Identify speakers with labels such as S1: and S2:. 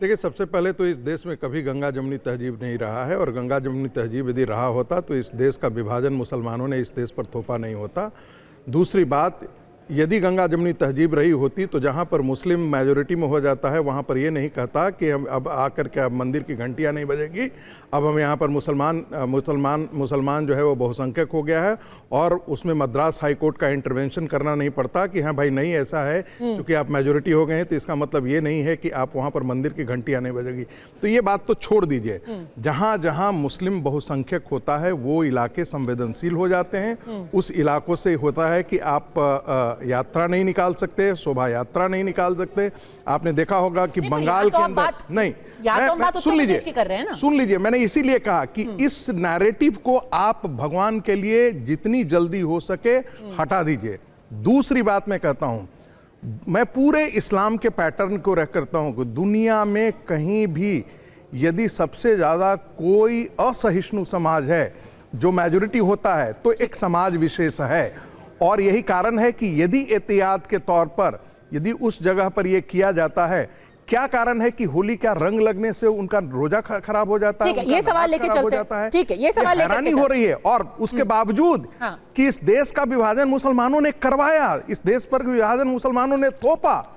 S1: देखिए, सबसे पहले तो इस देश में कभी गंगा जमुनी तहजीब नहीं रहा है, और गंगा जमुनी तहजीब यदि रहा होता तो इस देश का विभाजन मुसलमानों ने इस देश पर थोपा नहीं होता। दूसरी बात, यदि गंगा जमुनी तहजीब रही होती तो जहाँ पर मुस्लिम मेजोरिटी में हो जाता है वहाँ पर ये नहीं कहता कि हम अब आकर के अब मंदिर की घंटियाँ नहीं बजेगी, अब हम यहाँ पर मुसलमान जो है वो बहुसंख्यक हो गया है, और उसमें मद्रास हाई कोर्ट का इंटरवेंशन करना नहीं पड़ता कि हाँ भाई नहीं ऐसा है, क्योंकि आप मेजोरिटी हो गए हैं तो इसका मतलब ये नहीं है कि आप वहाँ पर मंदिर की घंटियाँ नहीं बजेगी। तो ये बात तो छोड़ दीजिए, जहाँ जहाँ मुस्लिम बहुसंख्यक होता है वो इलाके संवेदनशील हो जाते हैं। उस इलाकों से होता है कि आप यात्रा नहीं निकाल सकते, शोभा यात्रा नहीं निकाल सकते। आपने देखा होगा कि बंगाल के अंदर नहीं, सुन लीजिए, मैंने इसीलिए कहा कि इस नैरेटिव को आप भगवान के लिए जितनी जल्दी हो सके हटा दीजिए। दूसरी बात मैं कहता हूं, मैं पूरे इस्लाम के पैटर्न को रह करता हूं कि दुनिया में कहीं भी यदि सबसे ज्यादा कोई असहिष्णु समाज है जो मेजोरिटी होता है तो एक समाज विशेष है, और यही कारण है कि यदि एहतियात के तौर पर यदि उस जगह पर यह किया जाता है, क्या कारण है कि होली का रंग लगने से उनका रोजा खराब हो जाता है,
S2: ये सवाल लेके चलते हैं। ठीक है, ये सवाल
S1: हैरानी हो रही है। और उसके बावजूद कि इस देश का विभाजन मुसलमानों ने करवाया, इस देश पर विभाजन मुसलमानों ने थोपा,